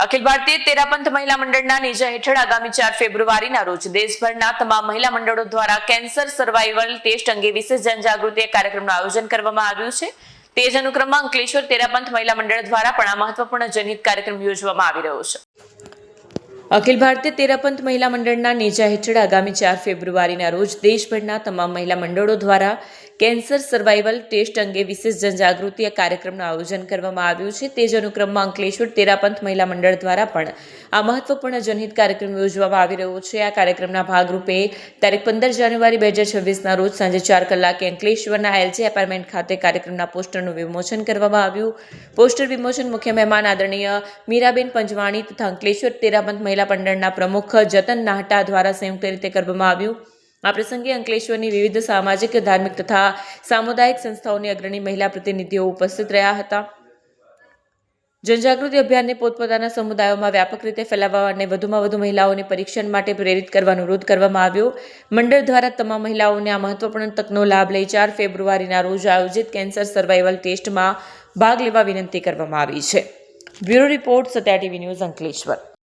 અખિલ ભારતીય તેરાપંથ મહિલા મંડળના નેજા હેઠળ આગામી 4 ફેબ્રુઆરીના રોજ દેશભરના તમામ મહિલા મંડળો દ્વારા કેન્સર સર્વાઇવલ ટેસ્ટ અંગે વિશેષ જનજાગૃતિ કાર્યક્રમનું આયોજન કરવામાં આવ્યું છે। તે જ અનુક્રમમાં અંકલેશ્વર તેરાપંથ મહિલા મંડળ દ્વારા પણ આ મહત્વપૂર્ણ જનહિત કાર્યક્રમ યોજવામાં આવી રહ્યો છે। અખિલ ભારતીય તેરાપંથ મહિલા મંડળના નેજા હેઠળ આગામી 4 ફેબ્રુઆરીના રોજ દેશભરના તમામ મહિલા મંડળો દ્વારા કેન્સર સર્વાઇવલ ટેસ્ટ અંગે વિશેષ જનજાગૃતિ કાર્યક્રમનું આયોજન કરવામાં આવ્યું છે। તે જ અનુક્રમમાં અંકલેશ્વર તેરાપંથ મહિલા મંડળ દ્વારા પણ આ મહત્વપૂર્ણ જનહિત કાર્યક્રમ યોજવામાં આવી રહ્યો છે। આ કાર્યક્રમના ભાગરૂપે તારીખ 15 જાન્યુઆરી 2026ના રોજ સાંજે 4 કલાકે અંકલેશ્વરના એલજી એપાર્ટમેન્ટ ખાતે કાર્યક્રમના પોસ્ટરનું વિમોચન કરવામાં આવ્યું। પોસ્ટર વિમોચન મુખ્ય મહેમાન આદરણીય મીરાબેન પંજવાણી તથા અંકલેશ્વર તેરાપંથ મહિલા મંડળના પ્રમુખ જતન નાહટા દ્વારા સંયુક્ત રીતે કરવામાં આવ્યું। આ પ્રસંગે અંકલેશ્વરની વિવિધ સામાજિક, ધાર્મિક તથા સામુદાયિક સંસ્થાઓની અગ્રણી મહિલા પ્રતિનિધિઓ ઉપસ્થિત રહ્યા હતા। જનજાગૃતિ અભિયાનને પોતપોતાના સમુદાયોમાં વ્યાપક રીતે ફેલાવવા અને વધુમાં વધુ મહિલાઓને પરીક્ષણ માટે પ્રેરિત કરવા અનુરોધ કરવામાં આવ્યો। મંડળ દ્વારા તમામ મહિલાઓને આ મહત્વપૂર્ણ તકનો લાભ લઈ 4 ફેબ્રુઆરીના રોજ આયોજિત કેન્સર સર્વાઇવલ ટેસ્ટમાં ભાગ લેવા વિનંતી કરવામાં આવી છે। Bureau report, Satya TV news, Ankleshwar.